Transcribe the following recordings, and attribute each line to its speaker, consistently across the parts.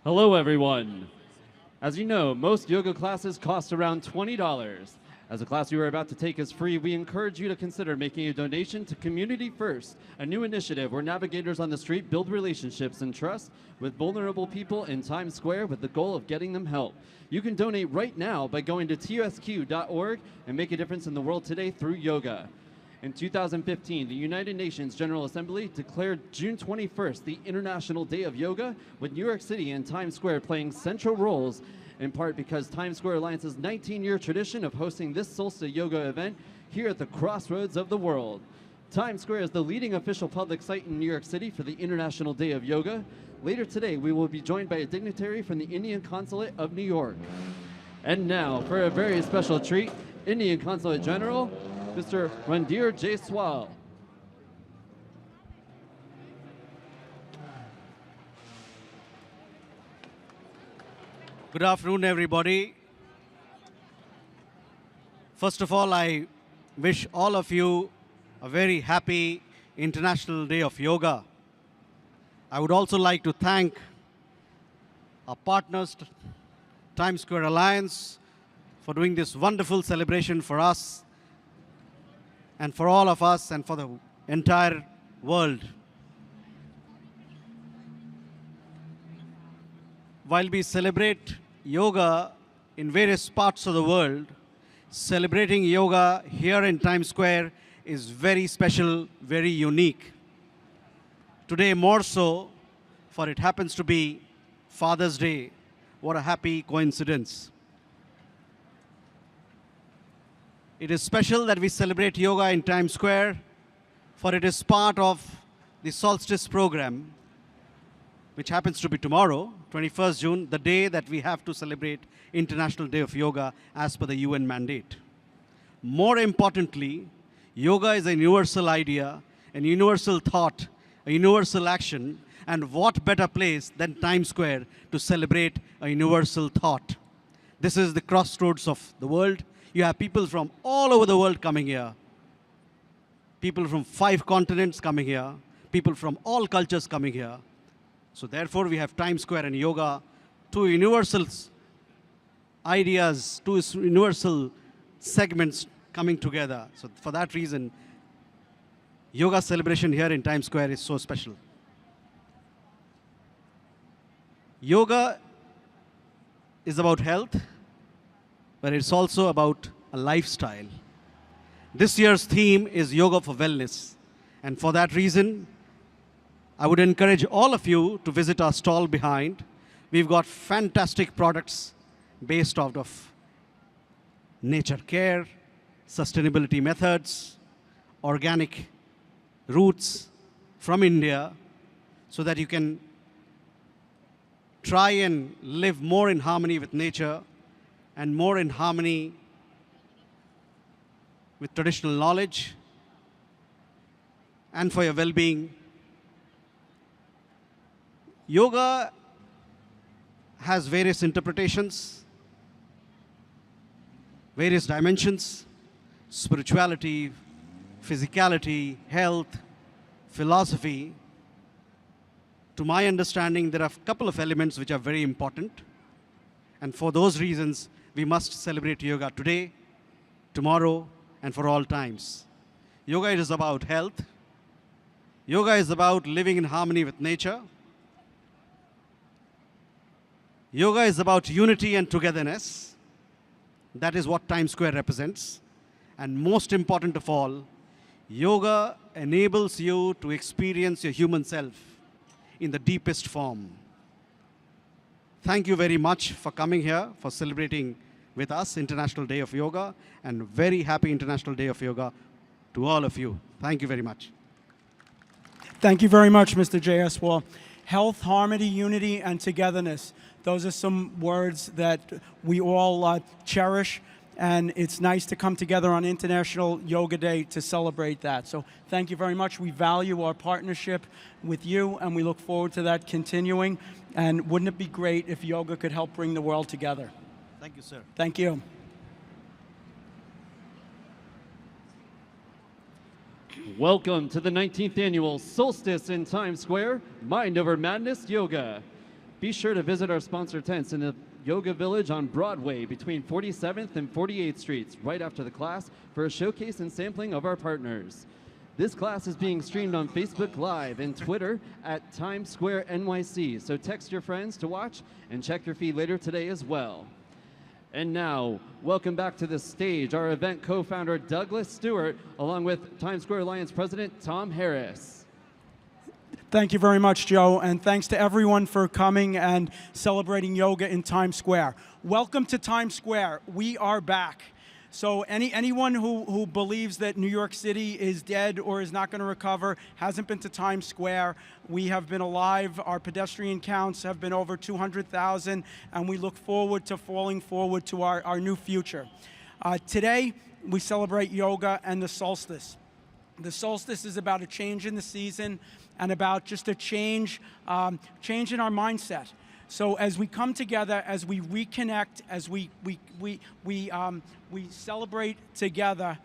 Speaker 1: Hello, everyone. As you know, most yoga classes cost around $20. As the class you are about to take is free, we encourage you to consider making a donation to Community First, a new initiative where navigators on the street build relationships and trust with vulnerable people in Times Square with the goal of getting them help. You can donate right now by going to tusq.org and make a difference in the world today through yoga. In 2015, the United Nations General Assembly declared June 21st the International Day of Yoga, with New York City and Times Square playing central roles, in part because Times Square Alliance's 19-year tradition of hosting this Solstice yoga event here at the crossroads of the world. Times Square is the leading official public site in New York City for the International Day of Yoga. Later today, we will be joined by a dignitary from the Indian Consulate of New York. And now, for a very special treat, Indian Consulate General, Mr. Randhir Jaiswal.
Speaker 2: Good afternoon, everybody. First of all, I wish all of you a very happy International Day of Yoga. I would also like to thank our partners, Times Square Alliance, for doing this wonderful celebration for us and for all of us and for the entire world. While we celebrate yoga in various parts of the world, celebrating yoga here in Times Square is very special, very unique. Today more so, for it happens to be Father's Day. What a happy coincidence. It is special that we celebrate yoga in Times Square, for it is part of the Solstice program, which happens to be tomorrow, 21st June, the day that we have to celebrate International Day of Yoga as per the UN mandate. More importantly, yoga is a universal idea, a universal thought, a universal action, and what better place than Times Square to celebrate a universal thought. This is the crossroads of the world. You have people from all over the world coming here. People from 5 continents coming here. People from all cultures coming here. So therefore, we have Times Square and yoga, two universal ideas, two universal segments coming together. So for that reason, yoga celebration here in Times Square is so special. Yoga is about health, but it's also about a lifestyle. This year's theme is Yoga for Wellness. And for that reason, I would encourage all of you to visit our stall behind. We've got fantastic products based out of nature care, sustainability methods, organic roots from India, so that you can try and live more in harmony with nature and more in harmony with traditional knowledge and for your well-being. Yoga has various interpretations, various dimensions: spirituality, physicality, health, philosophy. To my understanding, there are a couple of elements which are very important. And for those reasons, we must celebrate yoga today, tomorrow, and for all times. Yoga is about health. Yoga is about living in harmony with nature. Yoga is about unity and togetherness. That is what Times Square represents. And most important of all, yoga enables you to experience your human self in the deepest form. Thank you very much for coming here, for celebrating with us International Day of Yoga, and very happy International Day of Yoga to all of you. Thank you very much.
Speaker 3: Thank you very much, Mr. Jaiswal. Health, harmony, unity, and togetherness. Those are some words that we all cherish, and it's nice to come together on International Yoga Day to celebrate that. So thank you very much. We value our partnership with you, and we look forward to that continuing. And wouldn't it be great if yoga could help bring the world together?
Speaker 2: Thank you, sir.
Speaker 3: Thank you.
Speaker 1: Welcome to the 19th Annual Solstice in Times Square Mind Over Madness Yoga. Be sure to visit our sponsor tents in the Yoga Village on Broadway between 47th and 48th Streets right after the class for a showcase and sampling of our partners. This class is being streamed on Facebook Live and Twitter at Times Square NYC, so text your friends to watch and check your feed later today as well. And now, welcome back to the stage our event co-founder Douglas Stewart, along with Times Square Alliance President Tom Harris.
Speaker 3: Thank you very much, Joe, and thanks to everyone for coming and celebrating yoga in Times Square. Welcome to Times Square. We are back. So anyone who believes that New York City is dead or is not going to recover hasn't been to Times Square. We have been alive. Our pedestrian counts have been over 200,000, and we look forward to falling forward to our new future. Today, we celebrate yoga and the solstice. The solstice is about a change in the season and about just a change in our mindset. So as we come together, as we reconnect, as we celebrate together,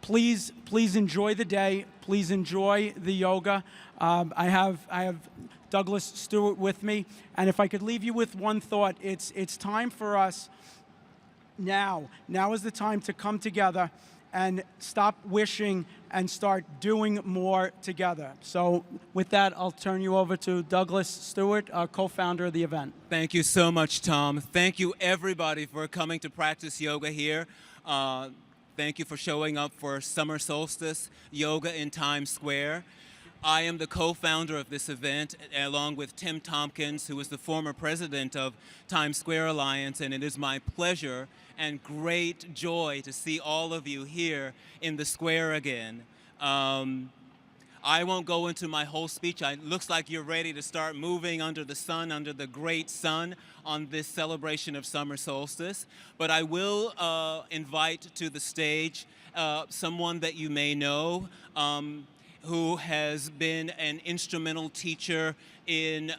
Speaker 3: please enjoy the day. Please enjoy the yoga. I have Douglas Stewart with me, and if I could leave you with one thought, it's time for us now. Now is the time to come together and stop wishing and start doing more together. So with that, I'll turn you over to Douglas Stewart, our co-founder of the event.
Speaker 4: Thank you so much, Tom. Thank you, everybody, for coming to practice yoga here. Thank you for showing up for Summer Solstice Yoga in Times Square. I am the co-founder of this event, along with Tim Tompkins, who is the former president of Times Square Alliance, and it is my pleasure and great joy to see all of you here in the square again. I won't go into my whole speech. It looks like you're ready to start moving under the sun, under the great sun on this celebration of summer solstice. But I will invite to the stage someone that you may know, who has been an instrumental teacher in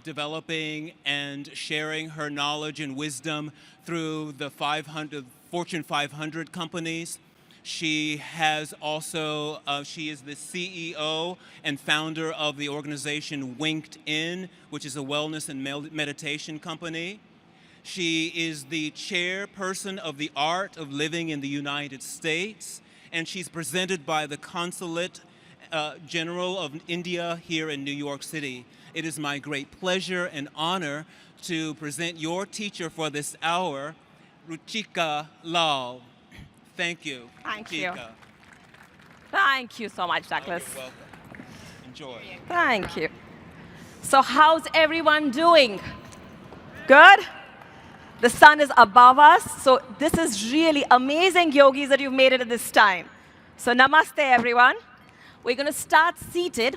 Speaker 4: developing and sharing her knowledge and wisdom through the Fortune 500 companies. She has also, she is the CEO and founder of the organization WinkedIn, which is a wellness and meditation company. She is the chairperson of the Art of Living in the United States, and she's presented by the Consulate General of India here in New York City. It is my great pleasure and honor to present your teacher for this hour, Ruchika Lal. Thank you.
Speaker 5: Thank
Speaker 4: Ruchika.
Speaker 5: you. Thank you so much, Douglas.
Speaker 4: You're welcome. Enjoy.
Speaker 5: Thank you. So how's everyone doing? Good? The sun is above us, so this is really amazing, yogis, that you've made it at this time. So namaste, everyone. We're going to start seated,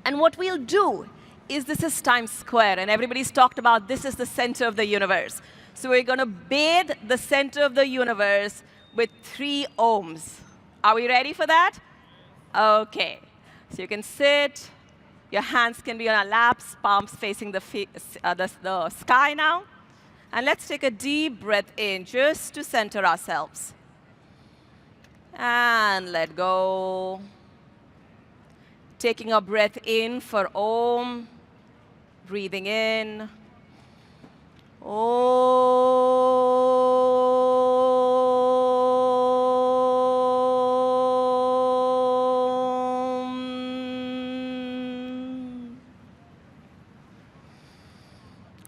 Speaker 5: and what we'll do is, this is Times Square, and everybody's talked about this is the center of the universe. So we're going to bathe the center of the universe with 3 ohms. Are we ready for that? Okay. So you can sit. Your hands can be on our laps, palms facing the sky now. And let's take a deep breath in just to center ourselves. And let go. Taking a breath in for Om. Breathing in. Om.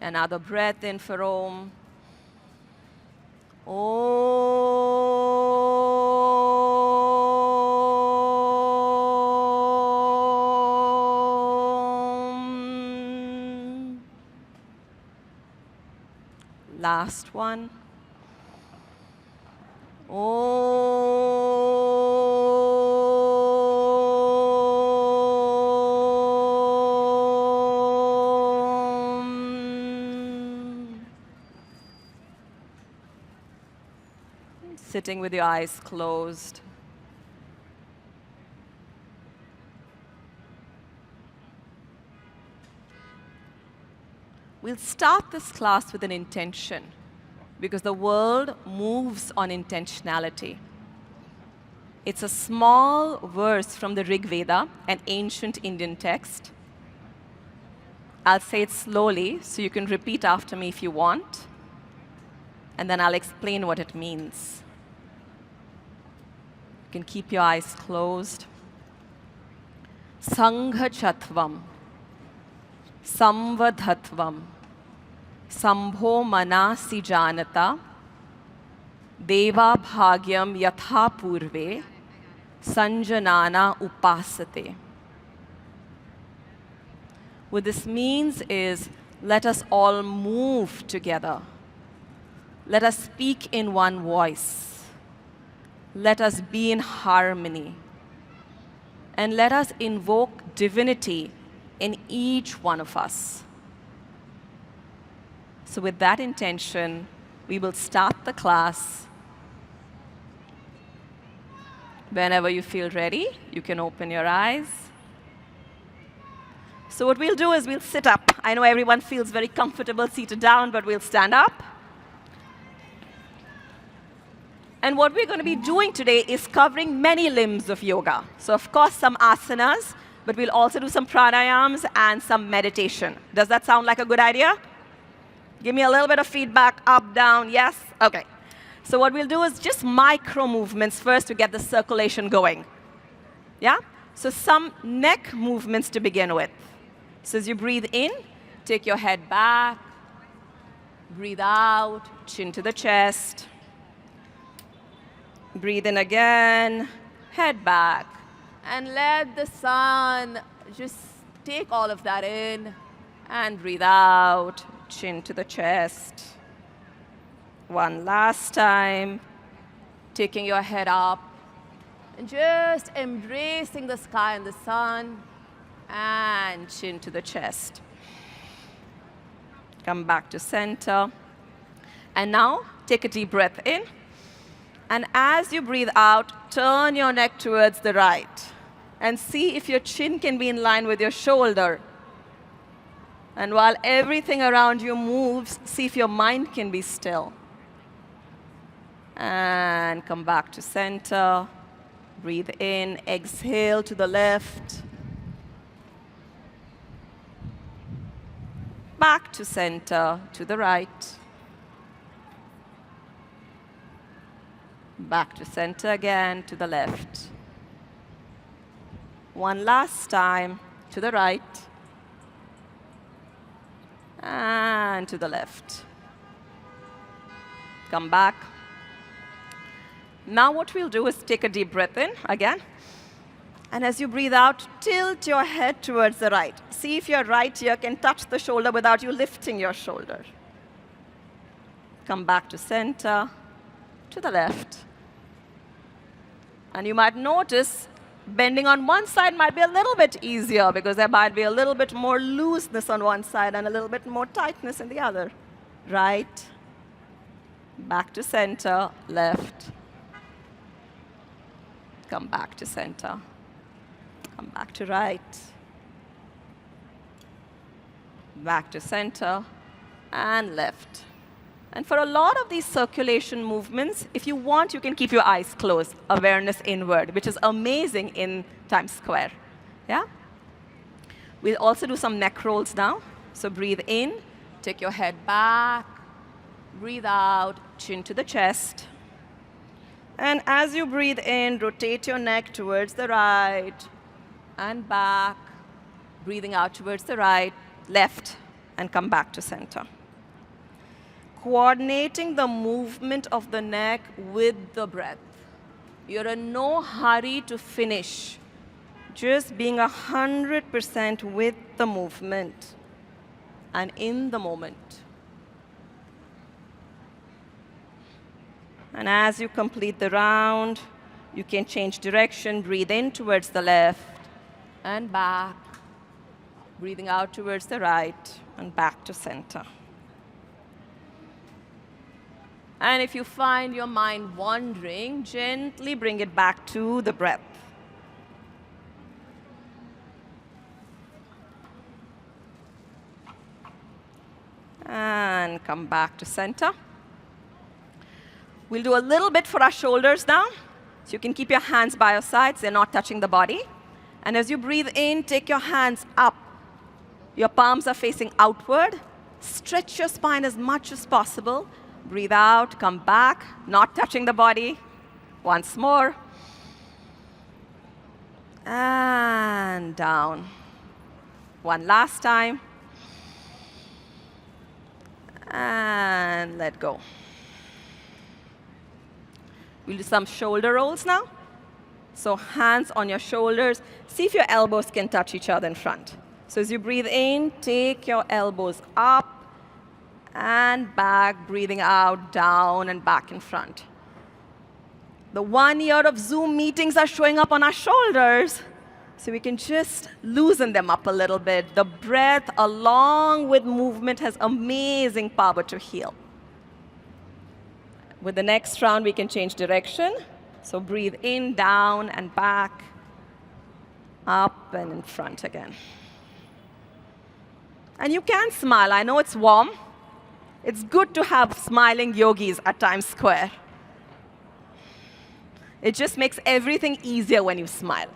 Speaker 5: Another breath in for Om. Om. Last one. Om. Sitting with your eyes closed. We'll start this class with an intention, because the world moves on intentionality. It's a small verse from the Rig Veda, an ancient Indian text. I'll say it slowly, so you can repeat after me if you want. And then I'll explain what it means. You can keep your eyes closed. Sanghachattvam, Samvadhatvam, Sambho Manasi Janata, Deva Bhagyam Yatha Purve, Sanjanana Upasate. What this means is, let us all move together. Let us speak in one voice. Let us be in harmony. And let us invoke divinity in each one of us. So with that intention, we will start the class. Whenever you feel ready, you can open your eyes. So what we'll do is we'll sit up. I know everyone feels very comfortable seated down, but we'll stand up. And what we're going to be doing today is covering many limbs of yoga. So of course, some asanas, but we'll also do some pranayams and some meditation. Does that sound like a good idea? Give me a little bit of feedback, up, down, yes? Okay. So what we'll do is just micro movements first to get the circulation going. Yeah? So some neck movements to begin with. So as you breathe in, take your head back. Breathe out, chin to the chest. Breathe in again, head back. And let the sun just take all of that in. And breathe out, chin to the chest. One last time, taking your head up. And just embracing the sky and the sun. And chin to the chest. Come back to center. And now, take a deep breath in. And as you breathe out, turn your neck towards the right. And see if your chin can be in line with your shoulder. And while everything around you moves, see if your mind can be still. And come back to center. Breathe in, exhale to the left. Back to center, to the right. Back to center again, to the left. One last time, to the right. And to the left. Come back. Now what we'll do is take a deep breath in again. And as you breathe out, tilt your head towards the right. See if your right ear can touch the shoulder without you lifting your shoulder. Come back to center, to the left. And you might notice bending on one side might be a little bit easier because there might be a little bit more looseness on one side and a little bit more tightness in the other. Right, back to center, left. Come back to center. Come back to right. Back to center and left. And for a lot of these circulation movements, if you want, you can keep your eyes closed, awareness inward, which is amazing in Times Square. Yeah? We'll also do some neck rolls now. So breathe in, take your head back, breathe out, chin to the chest. And as you breathe in, rotate your neck towards the right and back, breathing out towards the right, left, and come back to center. Coordinating the movement of the neck with the breath. You're in no hurry to finish. Just being 100% with the movement and in the moment. And as you complete the round, you can change direction, breathe in towards the left and back, breathing out towards the right and back to center. And if you find your mind wandering, gently bring it back to the breath. And come back to center. We'll do a little bit for our shoulders now. So you can keep your hands by your sides. They're not touching the body. And as you breathe in, take your hands up. Your palms are facing outward. Stretch your spine as much as possible. Breathe out, come back, not touching the body. Once more. And down. One last time. And let go. We'll do some shoulder rolls now. So hands on your shoulders. See if your elbows can touch each other in front. So as you breathe in, take your elbows up and back, breathing out, down and back in front. The 1 year of Zoom meetings are showing up on our shoulders, so we can just loosen them up a little bit. The breath, along with movement, has amazing power to heal. With the next round, we can change direction. So breathe in, down, and back, up and in front again. And you can smile. I know it's warm. It's good to have smiling yogis at Times Square. It just makes everything easier when you smile.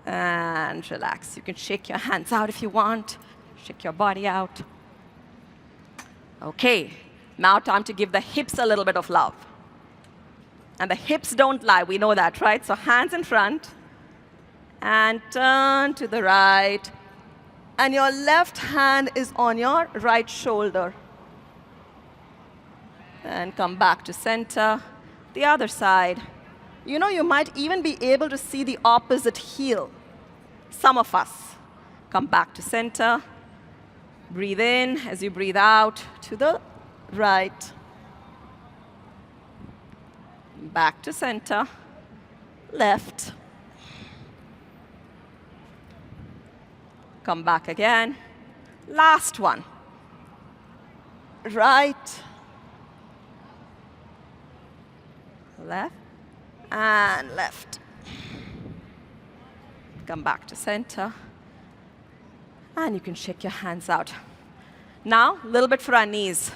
Speaker 5: And relax. You can shake your hands out if you want. Shake your body out. OK, now time to give the hips a little bit of love. And the hips don't lie. We know that, right? So hands in front. And turn to the right. And your left hand is on your right shoulder. And come back to center. The other side. You know, you might even be able to see the opposite heel. Some of us. Come back to center. Breathe in as you breathe out to the right. Back to center. Left. Come back again. Last one. Right. Left. And left. Come back to center. And you can shake your hands out. Now, a little bit for our knees.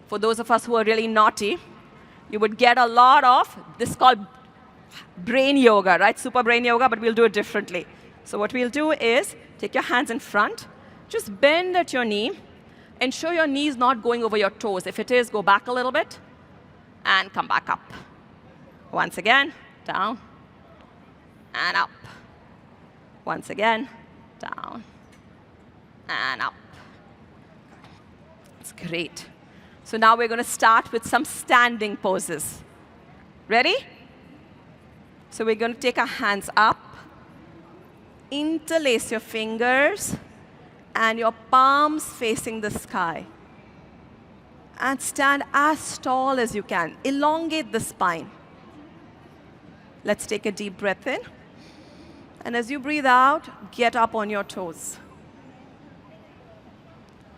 Speaker 5: For those of us who are really naughty, you would get a lot of, this is called brain yoga, right? Super brain yoga, but we'll do it differently. So what we'll do is, take your hands in front, just bend at your knee, ensure your knee is not going over your toes. If it is, go back a little bit, and come back up. Once again, down, and up. Once again, down, and up. That's great. So now we're going to start with some standing poses. Ready? So we're going to take our hands up, interlace your fingers, and your palms facing the sky. And stand as tall as you can. Elongate the spine. Let's take a deep breath in. And as you breathe out, get up on your toes.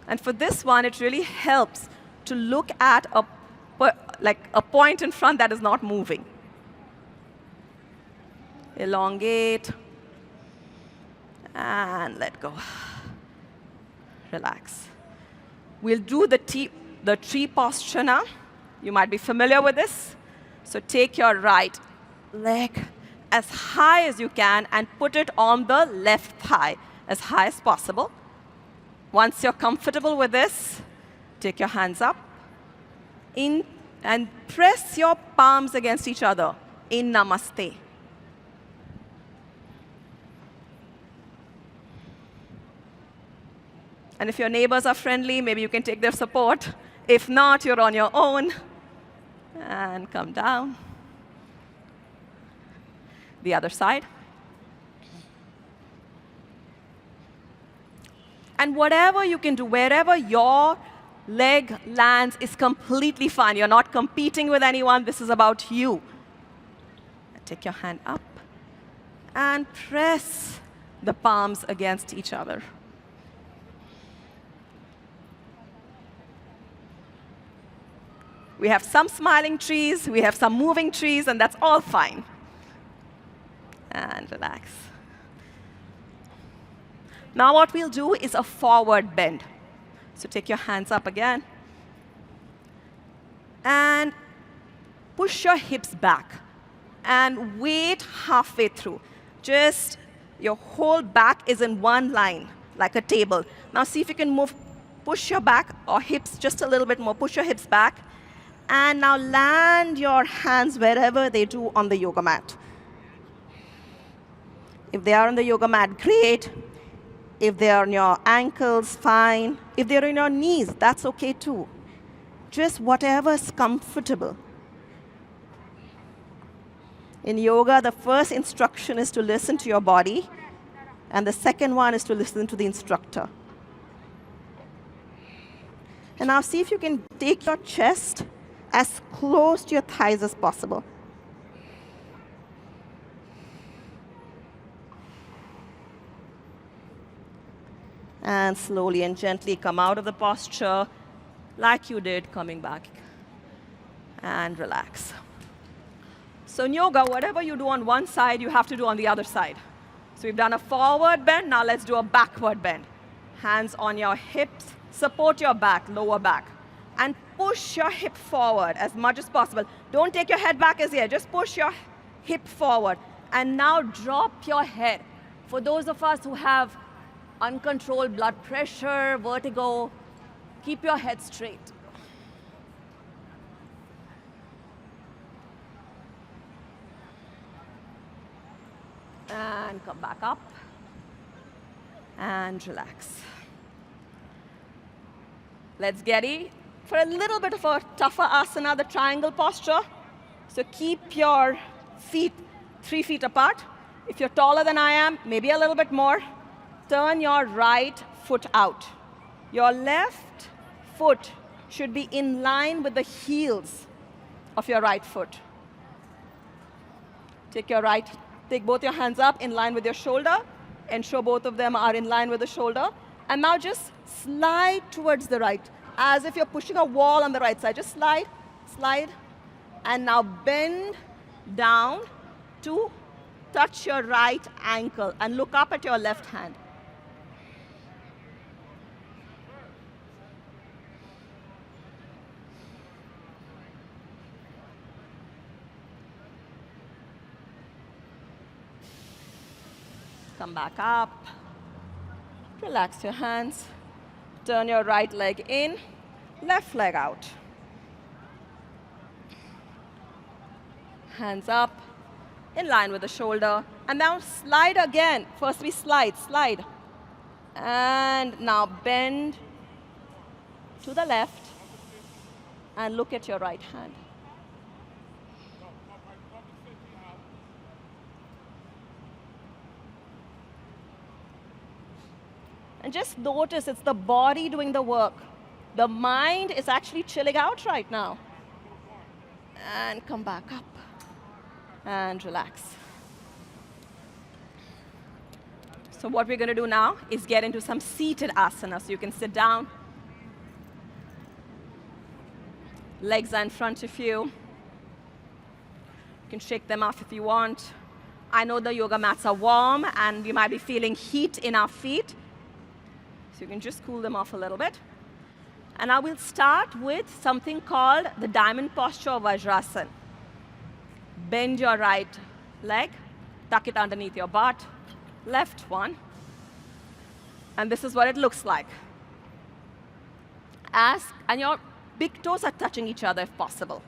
Speaker 5: And for this one, it really helps to look at a point in front that is not moving. Elongate. And let go. Relax. We'll do the tree posture now. You might be familiar with this. So take your right leg as high as you can and put it on the left thigh as high as possible. Once you're comfortable with this, take your hands up in and press your palms against each other in Namaste. And if your neighbors are friendly, maybe you can take their support. If not, you're on your own. And come down. The other side. And whatever you can do, wherever your leg lands is completely fine. You're not competing with anyone. This is about you. Take your hand up and press the palms against each other. We have some smiling trees, we have some moving trees, and that's all fine. And relax. Now what we'll do is a forward bend. So take your hands up again. And push your hips back. And wait halfway through. Just Your whole back is in one line, like a table. Now see if you can push your back or hips just a little bit more. Push your hips back. And now land your hands wherever they do on the yoga mat. If they are on the yoga mat, great. If they are on your ankles, fine. If they're on your knees, that's okay too. Just whatever is comfortable. In yoga, the first instruction is to listen to your body, and the second one is to listen to the instructor. And now see if you can take your chest as close to your thighs as possible. And slowly and gently come out of the posture like you did, coming back. And relax. So in yoga, whatever you do on one side, you have to do on the other side. So we've done a forward bend. Now let's do a backward bend. Hands on your hips. Support your back, lower back. And push your hip forward as much as possible. Don't take your head back as yet. Just push your hip forward. And now drop your head. For those of us who have uncontrolled blood pressure, vertigo, keep your head straight. And come back up. And relax. Let's get ready for a little bit of a tougher asana, the triangle posture. So keep your feet 3 feet apart. If you're taller than I am, maybe a little bit more. Turn your right foot out. Your left foot should be in line with the heels of your right foot. Take both your hands up in line with your shoulder. Ensure both of them are in line with the shoulder. And now just slide towards the right, as if you're pushing a wall on the right side. Just slide, slide. And now bend down to touch your right ankle and look up at your left hand. Come back up. Relax your hands. Turn your right leg in, left leg out. Hands up, in line with the shoulder. And now slide again. First we slide, slide. And now bend to the left and look at your right hand. And just notice it's the body doing the work. The mind is actually chilling out right now. And come back up. And relax. So what we're going to do now is get into some seated asana. So you can sit down. Legs are in front of you. You can shake them off if you want. I know the yoga mats are warm, and we might be feeling heat in our feet. So you can just cool them off a little bit. And I will start with something called the diamond posture of Vajrasana. Bend your right leg, tuck it underneath your butt, left one. And this is what it looks like. And your big toes are touching each other if possible.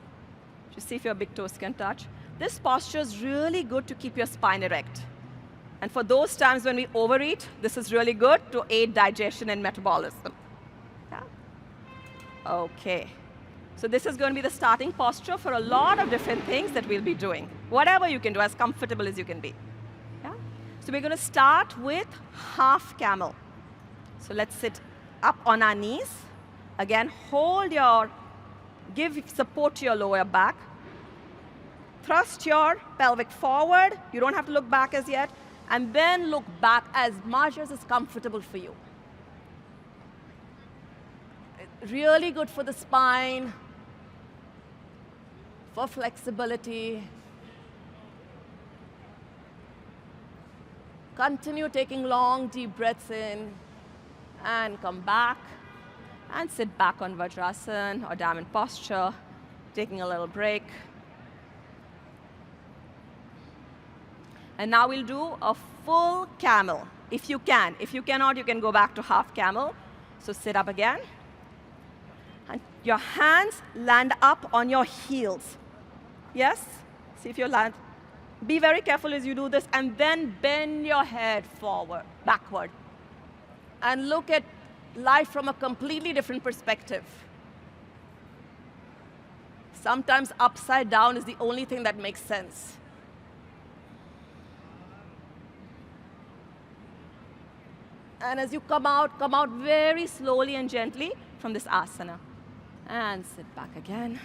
Speaker 5: Just see if your big toes can touch. This posture is really good to keep your spine erect. And for those times when we overeat, this is really good to aid digestion and metabolism. Yeah? Okay. So this is going to be the starting posture for a lot of different things that we'll be doing. Whatever you can do, as comfortable as you can be. Yeah? So we're going to start with half camel. So let's sit up on our knees. Again, give support to your lower back. Thrust your pelvic forward. You don't have to look back as yet. And then look back as much as is comfortable for you. Really good for the spine, for flexibility. Continue taking long, deep breaths in, and come back, and sit back on Vajrasana or diamond posture, taking a little break. And now we'll do a full camel, if you can. If you cannot, you can go back to half camel. So sit up again. And your hands land up on your heels. Yes? See if you land. Be very careful as you do this, and then bend your head forward, backward. And look at life from a completely different perspective. Sometimes upside down is the only thing that makes sense. And as you come out very slowly and gently from this asana. And sit back again.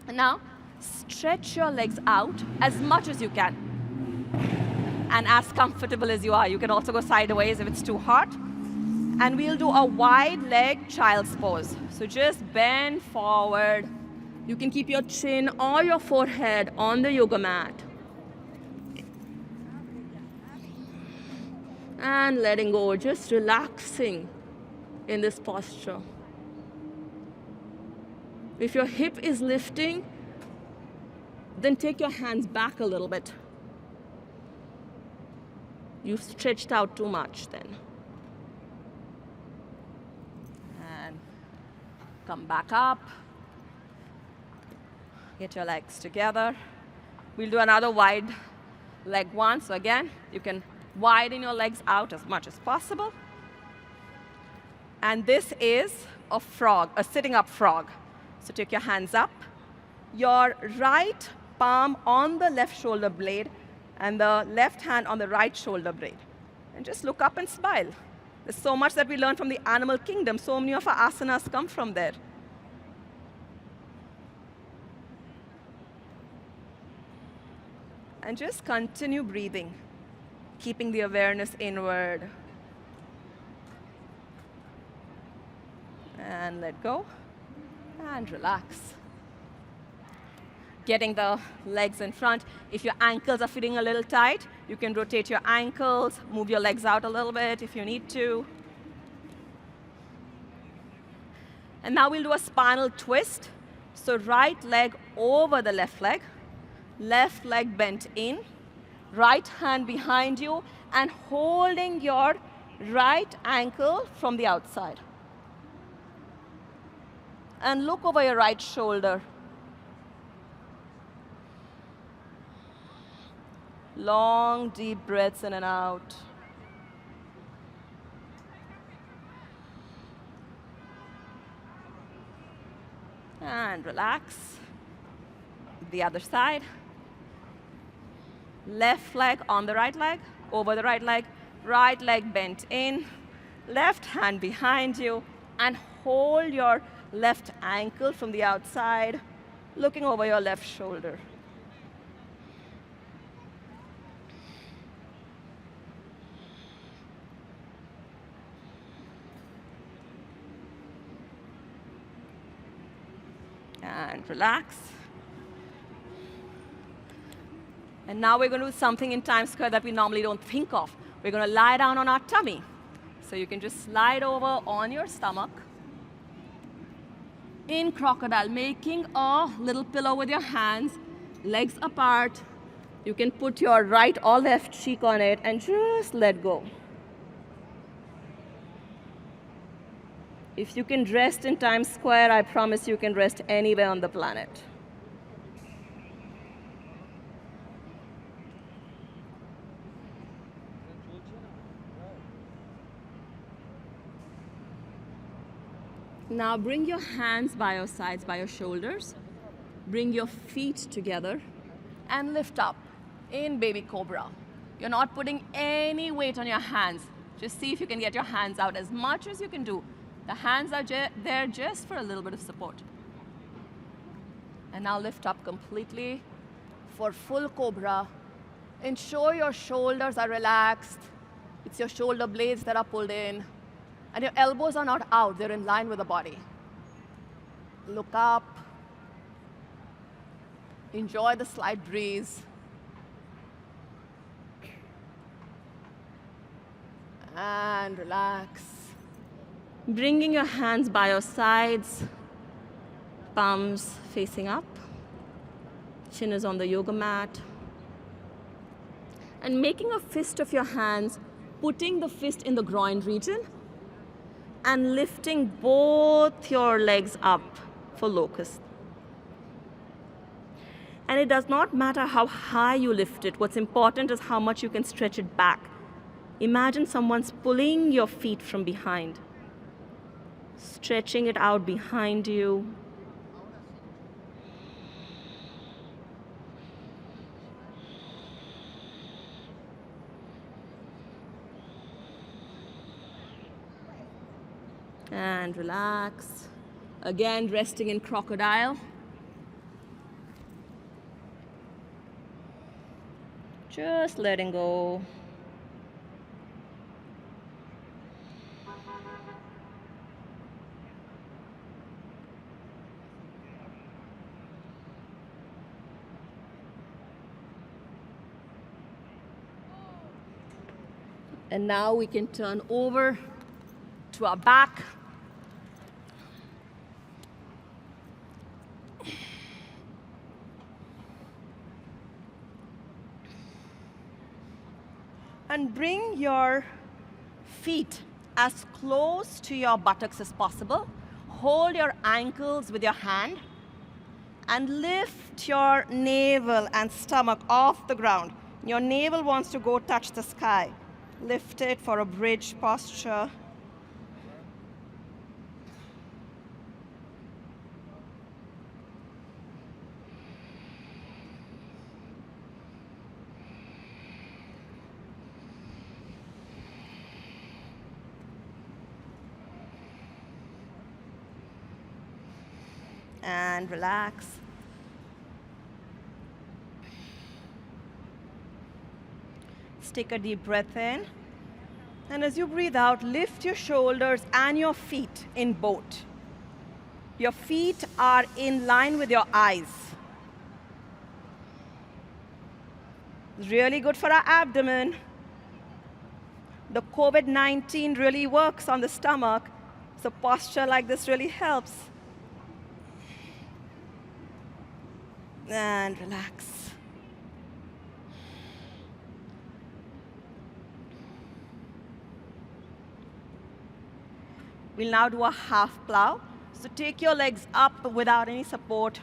Speaker 5: And now, stretch your legs out as much as you can. And as comfortable as you are. You can also go sideways if it's too hot. And we'll do a wide leg child's pose. So just bend forward. You can keep your chin or your forehead on the yoga mat. And letting go, just relaxing in this posture. If your hip is lifting, then take your hands back a little bit. You've stretched out too much then. And come back up. Get your legs together. We'll do another wide leg one. So again, you can widen your legs out as much as possible. And this is a frog, a sitting up frog. So take your hands up. Your right palm on the left shoulder blade and the left hand on the right shoulder blade. And just look up and smile. There's so much that we learn from the animal kingdom. So many of our asanas come from there. And just continue breathing, keeping the awareness inward. And let go. And relax. Getting the legs in front. If your ankles are feeling a little tight, you can rotate your ankles, move your legs out a little bit if you need to. And now we'll do a spinal twist. So right leg over the left leg bent in, right hand behind you, and holding your right ankle from the outside. And look over your right shoulder. Long, deep breaths in and out. And relax. The other side. Left leg on the right leg, over the right leg bent in, left hand behind you, and hold your left ankle from the outside, looking over your left shoulder. And relax. And now we're going to do something in Times Square that we normally don't think of. We're going to lie down on our tummy. So you can just slide over on your stomach in crocodile, making a little pillow with your hands, legs apart. You can put your right or left cheek on it and just let go. If you can rest in Times Square, I promise you can rest anywhere on the planet. Now bring your hands by your sides, by your shoulders. Bring your feet together and lift up in baby cobra. You're not putting any weight on your hands. Just see if you can get your hands out as much as you can do. The hands are there just for a little bit of support. And now lift up completely for full cobra. Ensure your shoulders are relaxed. It's your shoulder blades that are pulled in. And your elbows are not out, they're in line with the body. Look up. Enjoy the slight breeze. And relax. Bringing your hands by your sides, palms facing up. Chin is on the yoga mat. And making a fist of your hands, putting the fist in the groin region and lifting both your legs up for locust. And it does not matter how high you lift it. What's important is how much you can stretch it back. Imagine someone's pulling your feet from behind, stretching it out behind you. And relax. Again, resting in crocodile. Just letting go. And now we can turn over to our back. And bring your feet as close to your buttocks as possible. Hold your ankles with your hand and lift your navel and stomach off the ground. Your navel wants to go touch the sky. Lift it for a bridge posture. And relax. Let's take a deep breath in. And as you breathe out, lift your shoulders and your feet in boat. Your feet are in line with your eyes. It's really good for our abdomen. The COVID-19 really works on the stomach, so posture like this really helps. And relax. We'll now do a half plow. So take your legs up without any support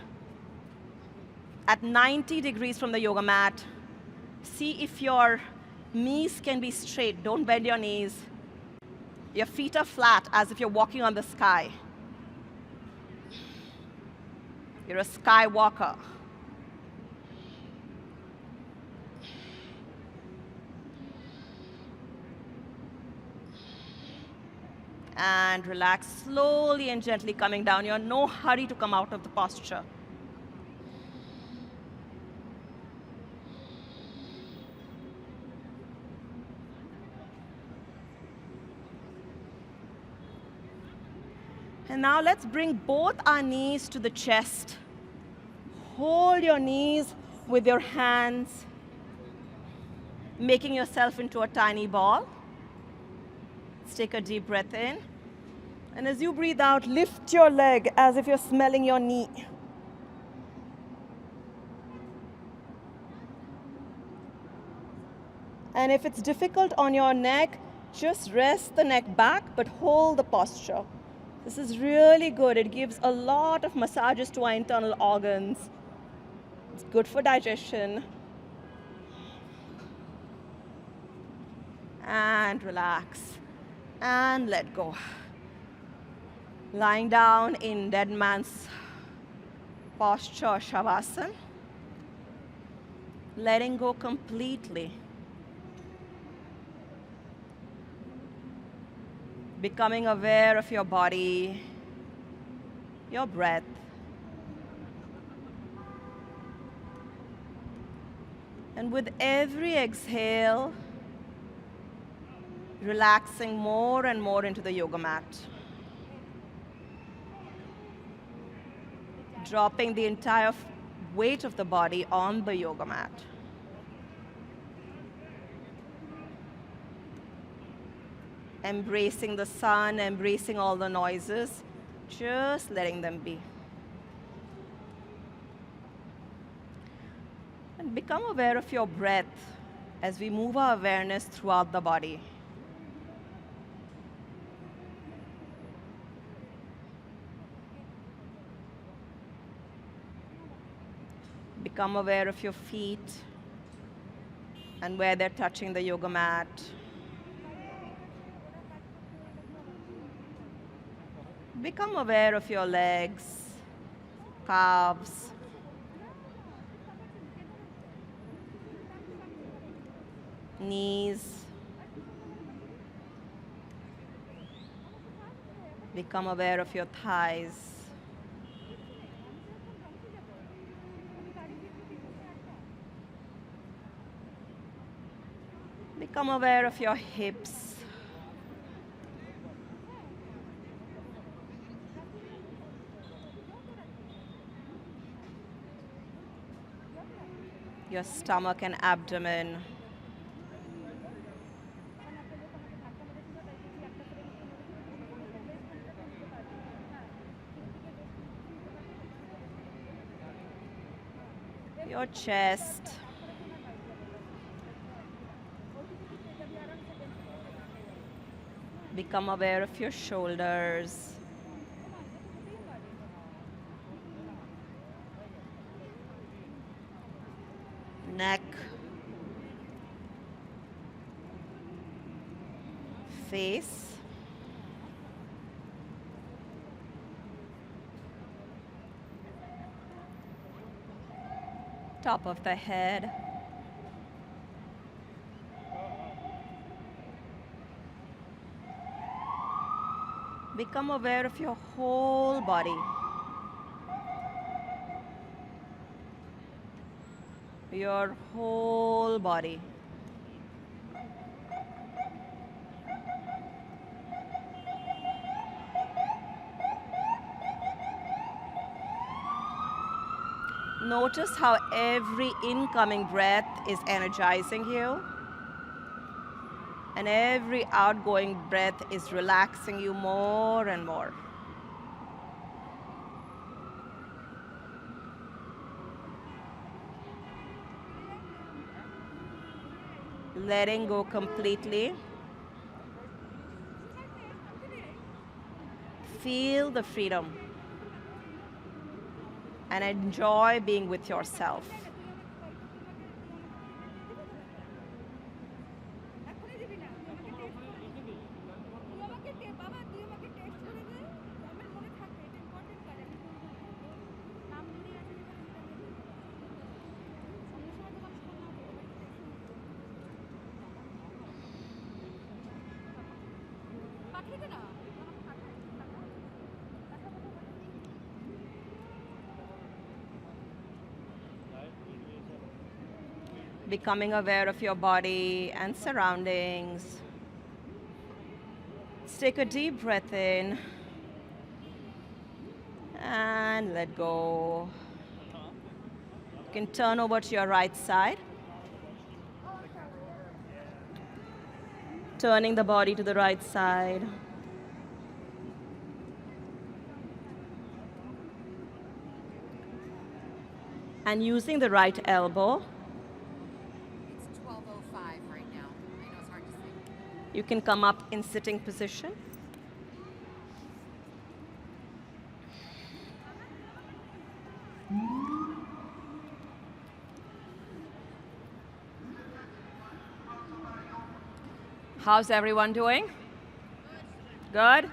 Speaker 5: at 90 degrees from the yoga mat. See if your knees can be straight. Don't bend your knees. Your feet are flat as if you're walking on the sky. You're a skywalker. And relax slowly and gently coming down. You're in no hurry to come out of the posture. And now let's bring both our knees to the chest. Hold your knees with your hands, making yourself into a tiny ball. Let's take a deep breath in. And as you breathe out, lift your leg as if you're smelling your knee. And if it's difficult on your neck, just rest the neck back, but hold the posture. This is really good. It gives a lot of massages to our internal organs. It's good for digestion. And relax. And let go. Lying down in dead man's posture, shavasana. Letting go completely. Becoming aware of your body, your breath. And with every exhale, relaxing more and more into the yoga mat. Dropping the entire weight of the body on the yoga mat. Embracing the sun, embracing all the noises, just letting them be. Become aware of your breath as we move our awareness throughout the body. Become aware of your feet and where they're touching the yoga mat. Become aware of your legs, calves, knees. Become aware of your thighs. Become aware of your hips. Your stomach and abdomen. Your chest. Become aware of your shoulders. Neck. Face. Top of the head. Become aware of your whole body. Your whole body. Notice how every incoming breath is energizing you, and every outgoing breath is relaxing you more and more. Letting go completely. Feel the freedom and enjoy being with yourself. Becoming aware of your body and surroundings. Let's take a deep breath in and let go. You can turn over to your right side. Turning the body to the right side. And using the right elbow, you can come up in sitting position. How's everyone doing? Good?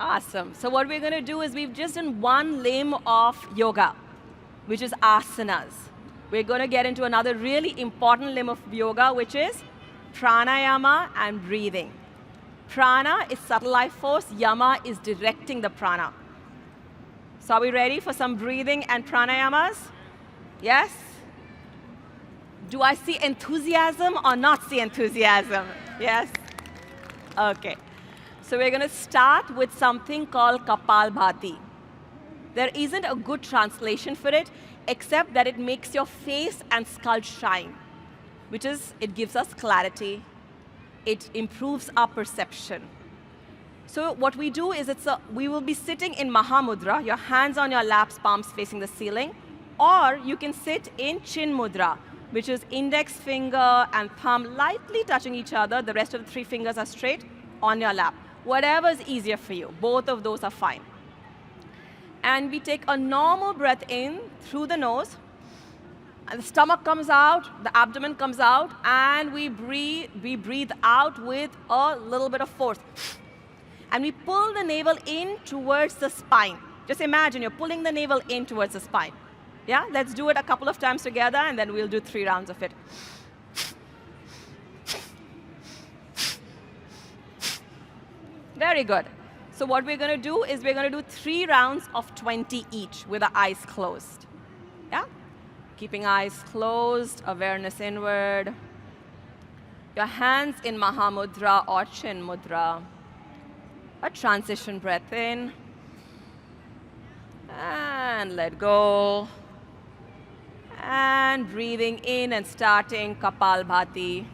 Speaker 5: Awesome. So what we're going to do is we've just done one limb of yoga, which is asanas. We're going to get into another really important limb of yoga, which is pranayama and breathing. Prana is subtle life force. Yama is directing the prana. So are we ready for some breathing and pranayamas? Yes? Do I see enthusiasm or not see enthusiasm? Yes? Okay. So we're going to start with something called Kapalbhati. There isn't a good translation for it, except that it makes your face and skull shine, which is, it gives us clarity. It improves our perception. So what we do is we will be sitting in Mahamudra, your hands on your laps, palms facing the ceiling, Or you can sit in chin mudra, which is index finger and thumb lightly touching each other. The rest of the 3 fingers are straight on your lap. Whatever is easier for you. Both of those are fine. And we take a normal breath in through the nose. And the stomach comes out, the abdomen comes out, and we breathe out with a little bit of force. And we pull the navel in towards the spine. Just imagine you're pulling the navel in towards the spine. Yeah, let's do it a couple of times together, and then we'll do 3 rounds of it. Very good. So what we're going to do is we're going to do 3 rounds of 20 each with the eyes closed. Yeah? Keeping eyes closed, awareness inward. Your hands in Mahamudra or Chin Mudra. A transition breath in. And let go. And breathing in and starting Kapalbhati.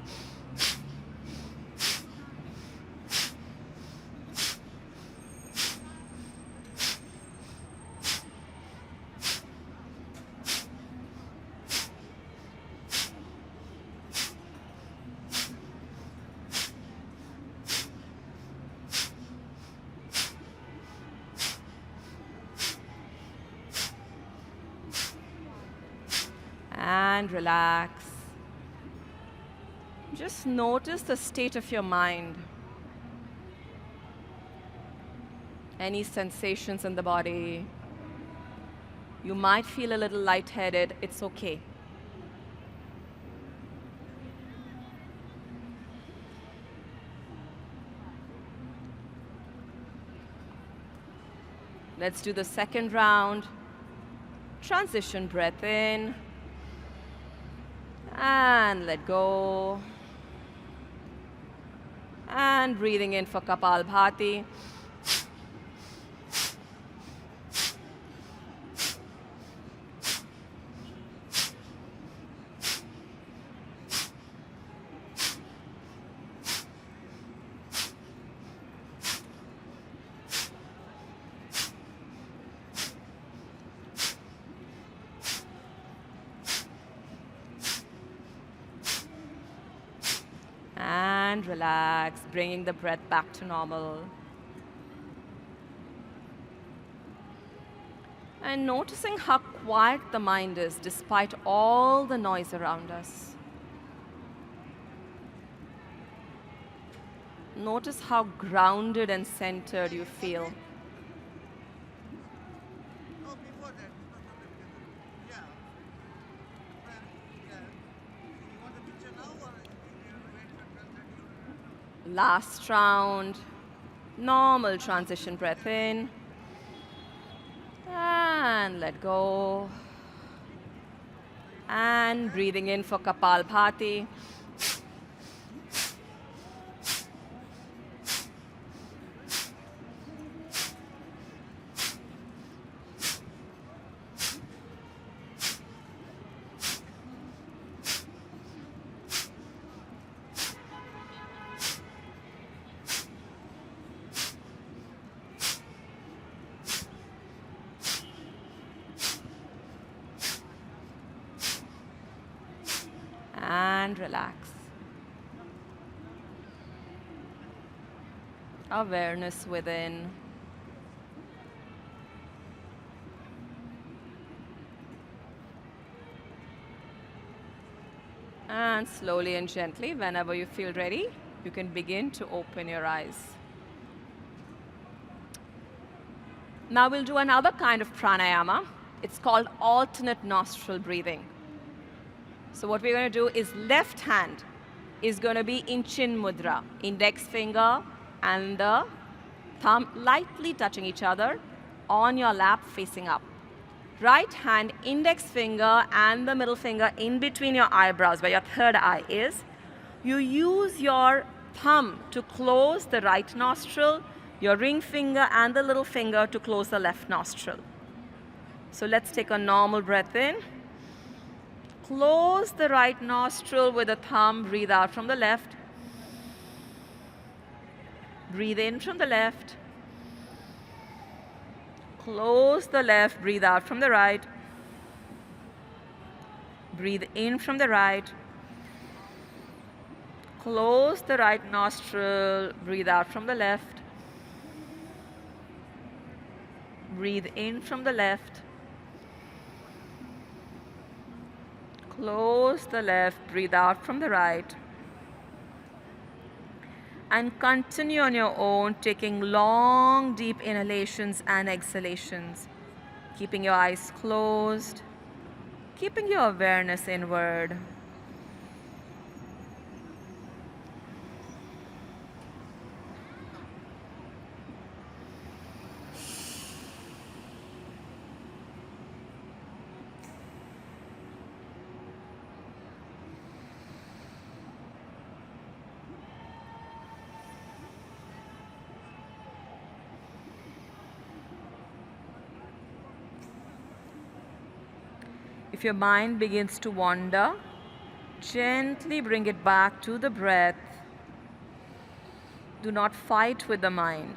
Speaker 5: And relax. Just notice the state of your mind. Any sensations in the body. You might feel a little lightheaded. It's okay. Let's do the second round. Transition breath in. And let go. And breathing in for Kapalbhati. And relax, bringing the breath back to normal. And noticing how quiet the mind is despite all the noise around us. Notice how grounded and centered you feel. Last round, normal transition breath in. And let go. And breathing in for Kapalbhati. And relax. Awareness within. And slowly and gently, whenever you feel ready, you can begin to open your eyes. Now we'll do another kind of pranayama. It's called alternate nostril breathing. So what we're going to do is left hand is going to be in chin mudra, index finger and the thumb lightly touching each other on your lap facing up. Right hand, index finger and the middle finger in between your eyebrows where your third eye is. You use your thumb to close the right nostril, your ring finger and the little finger to close the left nostril. So let's take a normal breath in. Close the right nostril with the thumb, breathe out from the left. Breathe in from the left. Close the left, breathe out from the right. Breathe in from the right. Close the right nostril. Breathe out from the left. Breathe in from the left. Close the left. Breathe out from the right. And continue on your own, taking long, deep inhalations and exhalations. Keeping your eyes closed. Keeping your awareness inward. If your mind begins to wander, gently bring it back to the breath. Do not fight with the mind.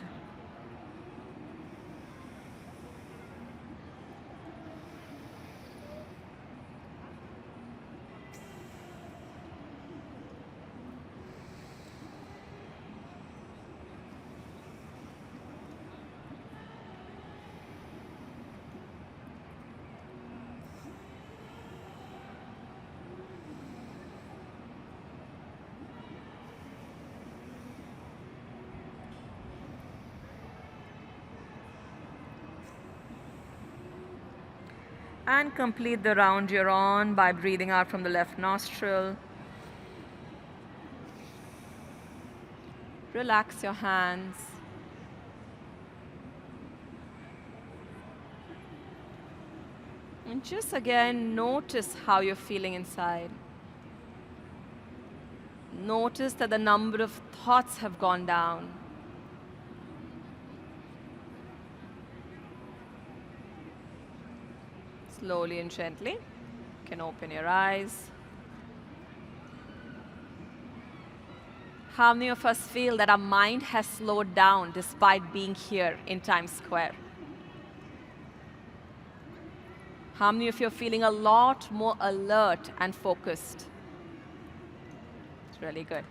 Speaker 5: And complete the round you're on by breathing out from the left nostril. Relax your hands. And just again, notice how you're feeling inside. Notice that the number of thoughts have gone down. Slowly and gently, you can open your eyes. How many of us feel that our mind has slowed down despite being here in Times Square? How many of you are feeling a lot more alert and focused? It's really good.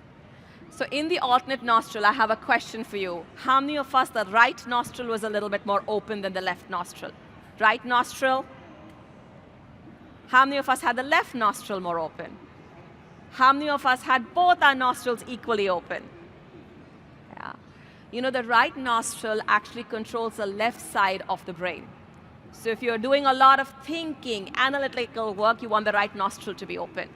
Speaker 5: So in the alternate nostril, I have a question for you. How many of us, the right nostril was a little bit more open than the left nostril? Right nostril? How many of us had the left nostril more open? How many of us had both our nostrils equally open? Yeah. You know, the right nostril actually controls the left side of the brain. So if you're doing a lot of thinking, analytical work, you want the right nostril to be open,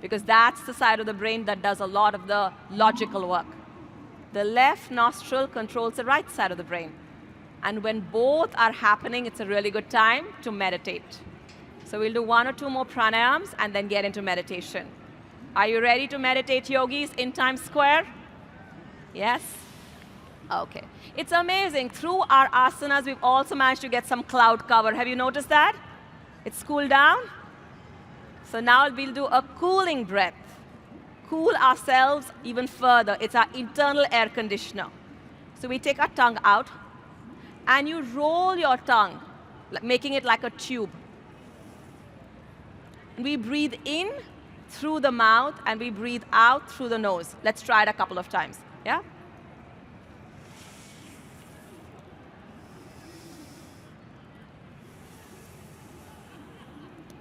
Speaker 5: because that's the side of the brain that does a lot of the logical work. The left nostril controls the right side of the brain. And when both are happening, it's a really good time to meditate. So we'll do 1 or 2 more pranayams and then get into meditation. Are you ready to meditate, yogis, in Times Square? Yes? Okay. It's amazing. Through our asanas, we've also managed to get some cloud cover. Have you noticed that? It's cooled down. So now we'll do a cooling breath. Cool ourselves even further. It's our internal air conditioner. So we take our tongue out, and you roll your tongue, making it like a tube. We breathe in through the mouth, and we breathe out through the nose. Let's try it a couple of times. Yeah?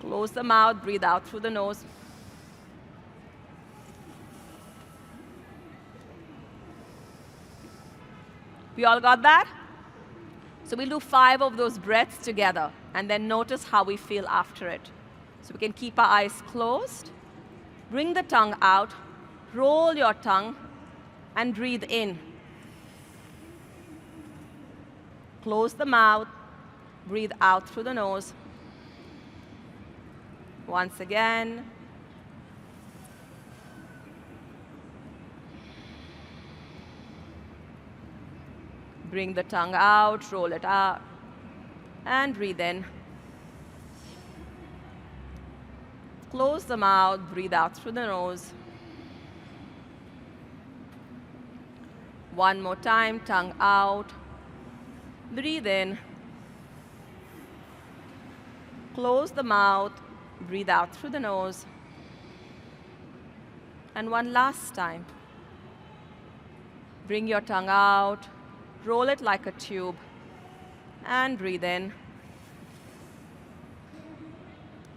Speaker 5: Close the mouth, breathe out through the nose. We all got that? So we'll do 5 of those breaths together, and then notice how we feel after it. So we can keep our eyes closed. Bring the tongue out, roll your tongue, and breathe in. Close the mouth, breathe out through the nose. Once again. Bring the tongue out, roll it out, and breathe in. Close the mouth, breathe out through the nose. One more time, tongue out. Breathe in. Close the mouth, Breathe out through the nose. And one last time. Bring your tongue out, roll it like a tube, and breathe in.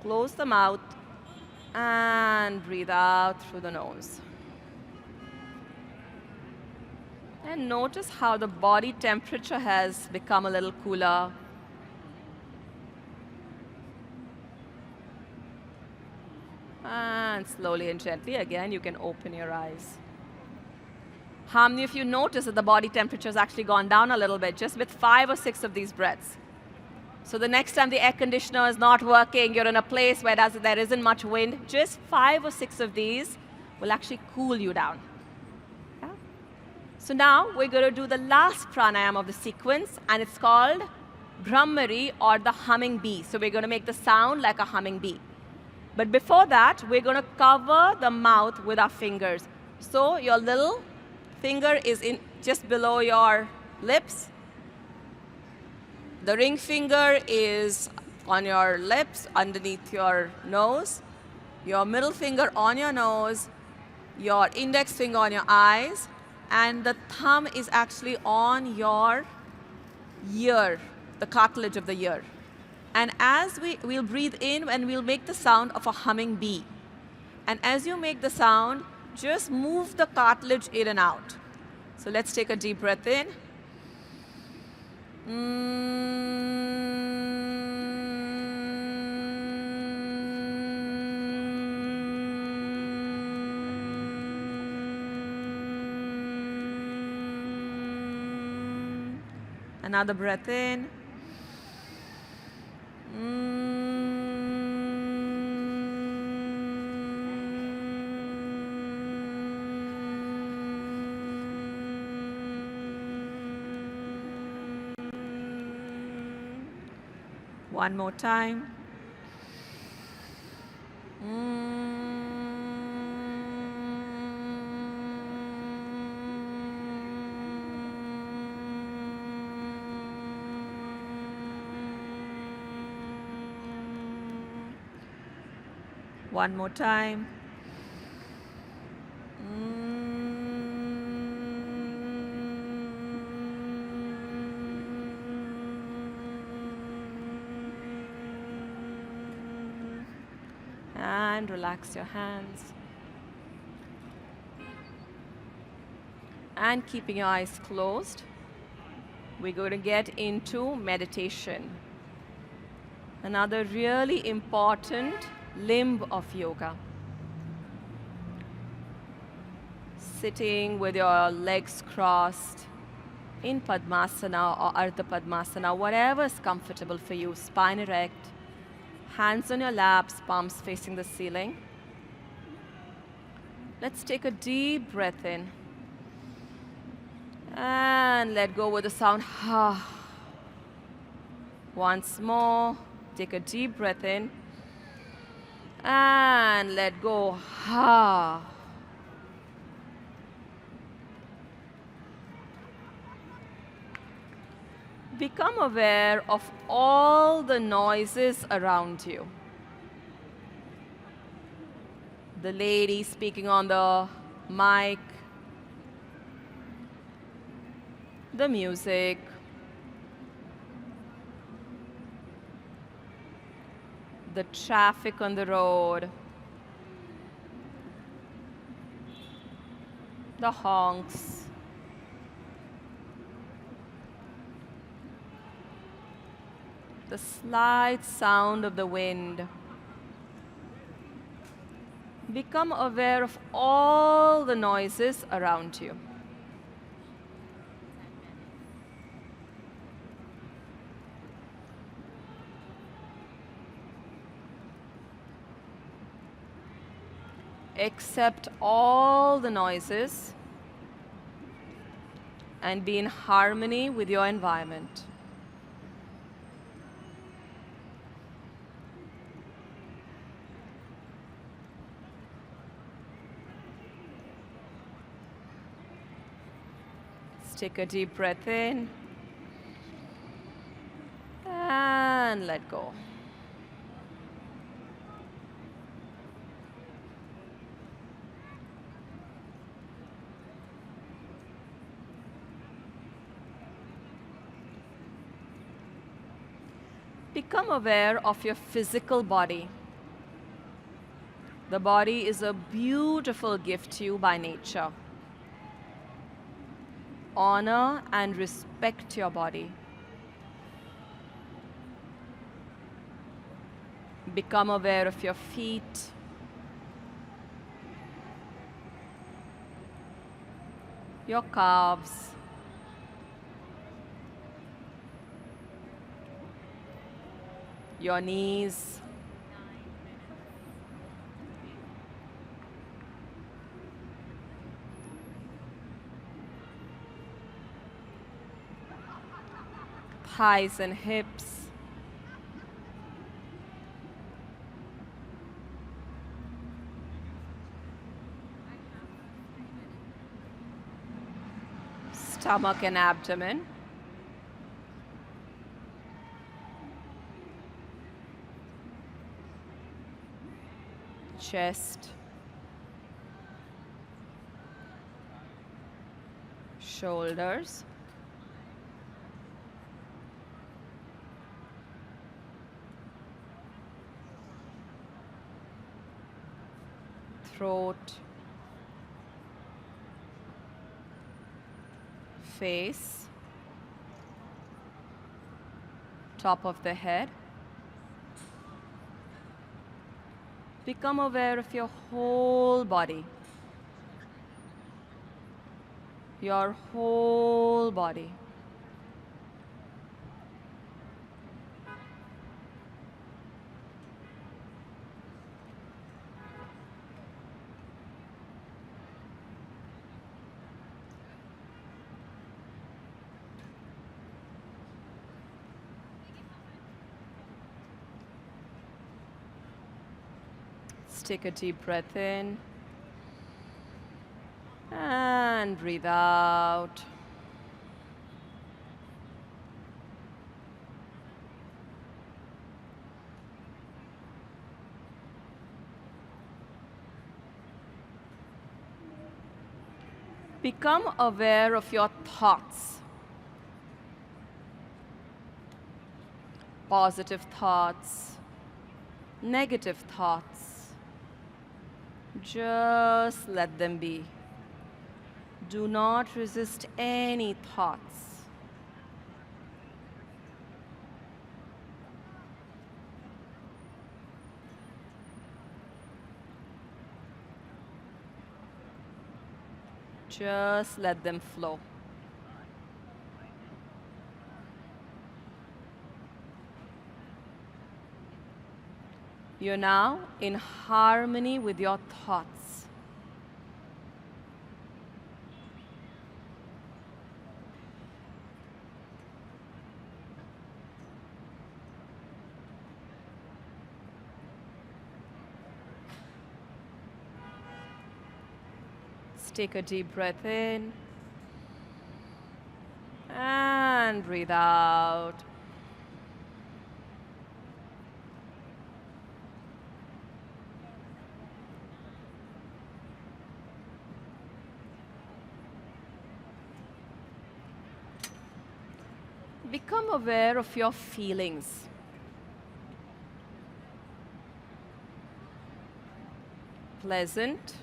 Speaker 5: Close the mouth, and breathe out through the nose. And notice how the body temperature has become a little cooler. And slowly and gently, again, you can open your eyes. How many of you notice that the body temperature has actually gone down a little bit just with 5 or 6 of these breaths? So the next time the air conditioner is not working, you're in a place where there isn't much wind, just 5 or 6 of these will actually cool you down. Yeah? So now we're going to do the last pranayama of the sequence, and it's called Brahmari, or the humming bee. So we're going to make the sound like a humming bee. But before that, we're going to cover the mouth with our fingers. So your little finger is in just below your lips. The ring finger is on your lips, underneath your nose. Your middle finger on your nose. Your index finger on your eyes. And the thumb is actually on your ear, the cartilage of the ear. And as we'll breathe in and we'll make the sound of a humming bee. And as you make the sound, just move the cartilage in and out. So let's take a deep breath in. Another breath in. One more time. One more time. And relax your hands. And keeping your eyes closed, we're going to get into meditation. Another really important limb of yoga. Sitting with your legs crossed in Padmasana or Ardha Padmasana, whatever is comfortable for you, spine erect. Hands on your laps, palms facing the ceiling. Let's take a deep breath in. And let go with the sound. Once more, take a deep breath in. And let go. Become aware of all the noises around you. The lady speaking on the mic, the music, the traffic on the road, the honks, the slight sound of the wind. Become aware of all the noises around you. Accept all the noises and be in harmony with your environment. Take a deep breath in and let go. Become aware of your physical body. The body is a beautiful gift to you by nature. Honor and respect your body. Become aware of your feet. Your calves. Your knees. Thighs and hips. Stomach and abdomen. Chest. Shoulders. Throat. Face. Top of the head. Become aware of your whole body. Your whole body. Take a deep breath in and breathe out. Become aware of your thoughts. Positive thoughts, negative thoughts. Just let them be. Do not resist any thoughts. Just let them flow. You're now in harmony with your thoughts. Let's take a deep breath in and breathe out. Become aware of your feelings. Pleasant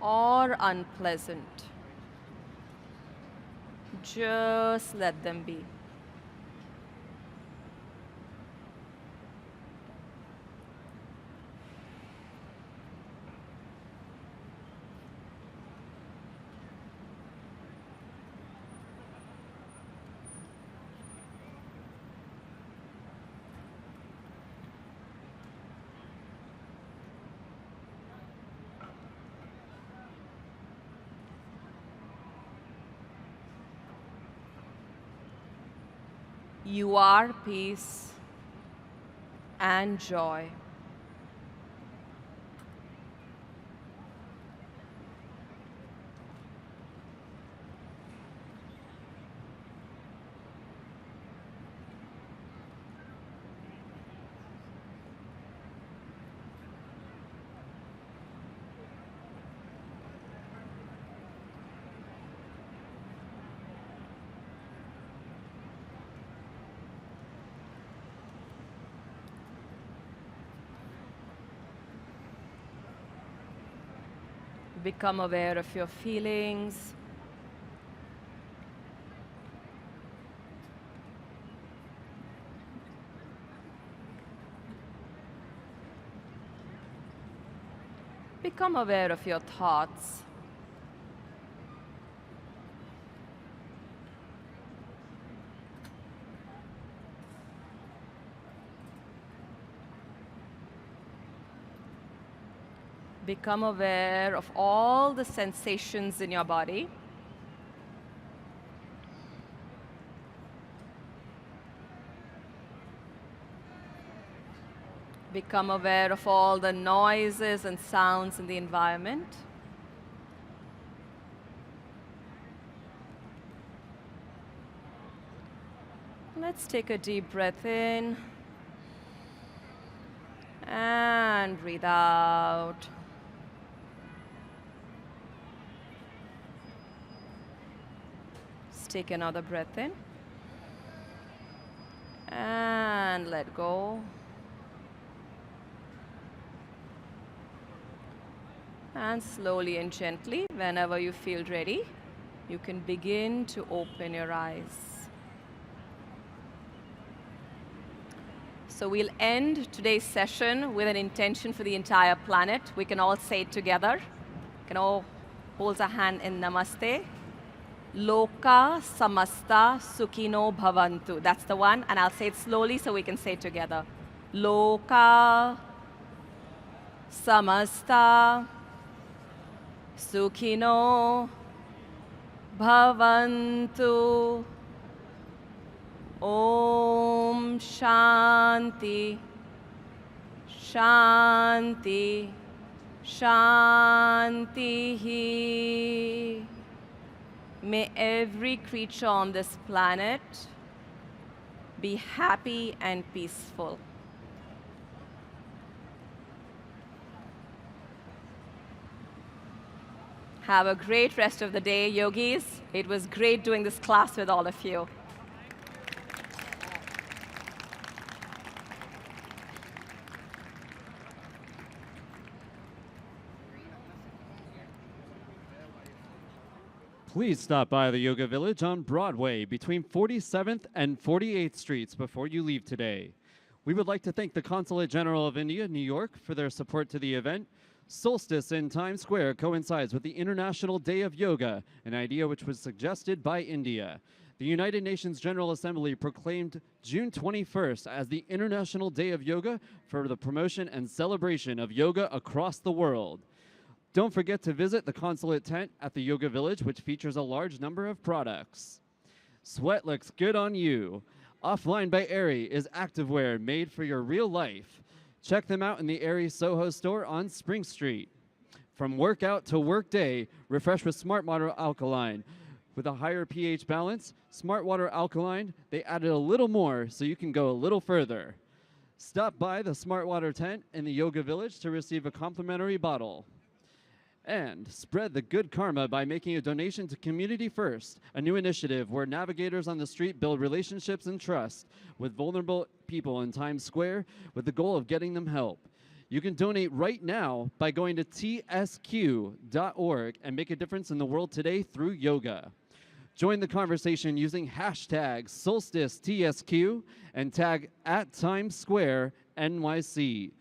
Speaker 5: or unpleasant. Just let them be. You are peace and joy. Become aware of your feelings. Become aware of your thoughts. Become aware of all the sensations in your body. Become aware of all the noises and sounds in the environment. Let's take a deep breath in and breathe out. Let's take another breath in and let go. And slowly and gently, whenever you feel ready, you can begin to open your eyes. So we'll end today's session with an intention for the entire planet. We can all say it together. We can all hold our hand in Namaste. Loka samasta sukhino bhavantu. That's the one, and I'll say it slowly so we can say it together. Loka samasta sukhino bhavantu. Om Shanti, Shanti, Shanti. May every creature on this planet be happy and peaceful. Have a great rest of the day, yogis. It was great doing this class with all of you.
Speaker 1: Please stop by the Yoga Village on Broadway between 47th and 48th Streets before you leave today. We would like to thank the Consulate General of India, New York, for their support to the event. Solstice in Times Square coincides with the International Day of Yoga, an idea which was suggested by India. The United Nations General Assembly proclaimed June 21st as the International Day of Yoga for the promotion and celebration of yoga across the world. Don't forget to visit the Consulate tent at the Yoga Village, which features a large number of products. Sweat looks good on you. Offline by Aerie is activewear made for your real life. Check them out in the Aerie Soho store on Spring Street. From workout to workday, refresh with Smart Water Alkaline. With a higher pH balance, Smart Water Alkaline, they added a little more so you can go a little further. Stop by the Smart Water tent in the Yoga Village to receive a complimentary bottle. And spread the good karma by making a donation to Community First, a new initiative where navigators on the street build relationships and trust with vulnerable people in Times Square with the goal of getting them help. You can donate right now by going to tsq.org and make a difference in the world today through yoga. Join the conversation using hashtag SolsticeTSQ and tag @TimesSquareNYC.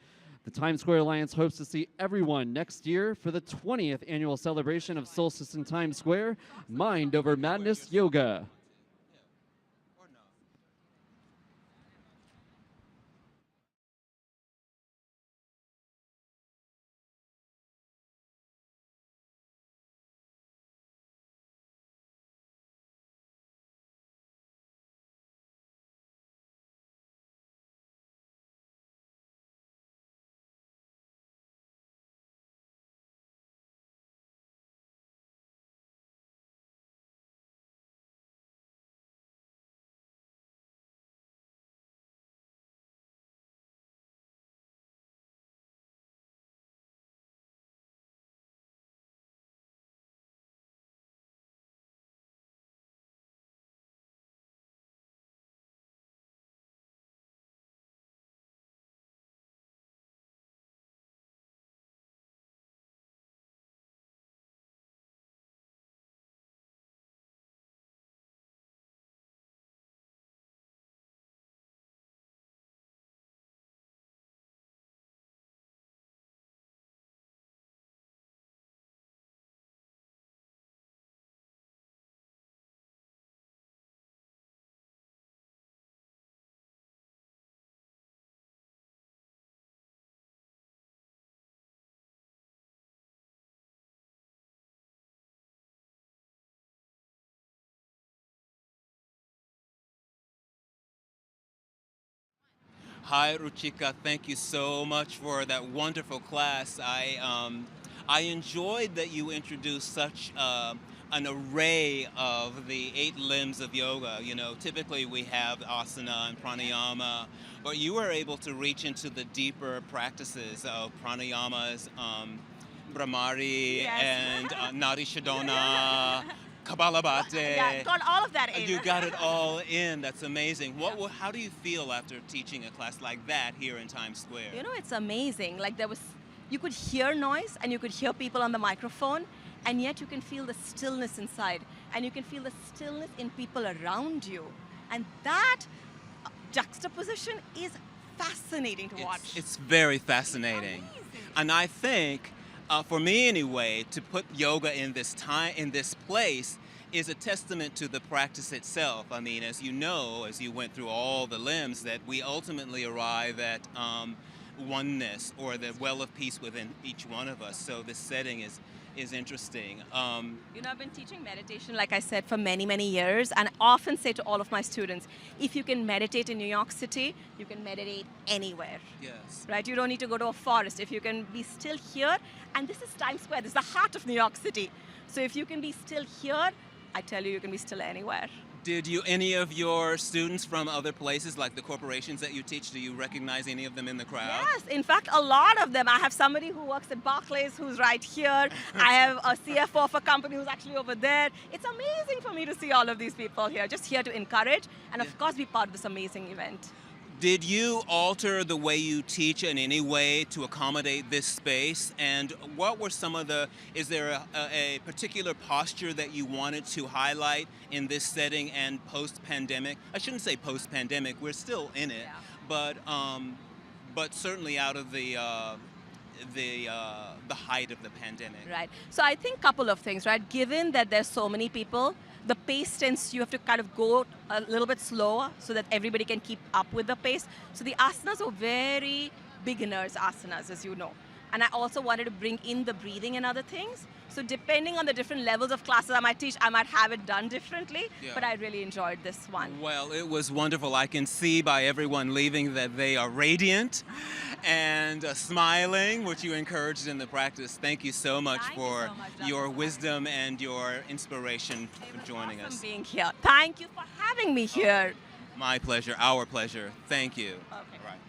Speaker 1: The Times Square Alliance hopes to see everyone next year for the 20th annual celebration of Solstice in Times Square, Mind Over Madness Yoga.
Speaker 4: Hi, Ruchika. Thank you so much for that wonderful class. I enjoyed that you introduced such an array of the 8 limbs of yoga. You know, typically we have asana and pranayama, but you were able to reach into the deeper practices of pranayamas, Brahmari,
Speaker 5: Yes.
Speaker 4: and Nadi Shodhana, Kapalabhati.
Speaker 5: Yeah, got all of that in.
Speaker 4: You got it all in. That's amazing. How do you feel after teaching a class like that here in Times Square?
Speaker 5: You know, it's amazing. Like you could hear noise and you could hear people on the microphone, and yet you can feel the stillness inside, and you can feel the stillness in people around you. And that juxtaposition is fascinating to watch.
Speaker 4: It's very fascinating.
Speaker 5: Amazing.
Speaker 4: And I think, for me anyway, to put yoga in this place is a testament to the practice itself. I mean, as you know, as you went through all the limbs, that we ultimately arrive at oneness, or the well of peace within each one of us. So this setting is interesting.
Speaker 5: You know, I've been teaching meditation, like I said, for many, many years, and I often say to all of my students, if you can meditate in New York City, you can meditate anywhere.
Speaker 4: Yes.
Speaker 5: Right? You don't need to go to a forest. If you can be still here, and this is Times Square, this is the heart of New York City. So if you can be still here, I tell you, you can be still anywhere.
Speaker 4: Did any of your students from other places, like the corporations that you teach, do you recognize any of them in the crowd?
Speaker 5: Yes, in fact, a lot of them. I have somebody who works at Barclays who's right here. I have a CFO of a company who's actually over there. It's amazing for me to see all of these people here, just here to encourage and, of course, be part of this amazing event.
Speaker 4: Did you alter the way you teach in any way to accommodate this space? And what were some of is there a particular posture that you wanted to highlight in this setting and post-pandemic? I shouldn't say post-pandemic, we're still in it, but certainly out of the height of the pandemic.
Speaker 5: Right. So I think a couple of things, right? Given that there's so many people, the pace tends, you have to kind of go a little bit slower so that everybody can keep up with the pace. So the asanas are very beginners asanas, as you know. And I also wanted to bring in the breathing and other things. So depending on the different levels of classes I might teach, I might have it done differently, but I really enjoyed this one.
Speaker 4: Well, it was wonderful. I can see by everyone leaving that they are radiant and smiling, which you encouraged in the practice. Thank you so much for your wisdom and your inspiration for joining us.
Speaker 5: Being here. Thank you for having me here.
Speaker 4: My pleasure, our pleasure. Thank you.
Speaker 5: Okay.
Speaker 4: All right.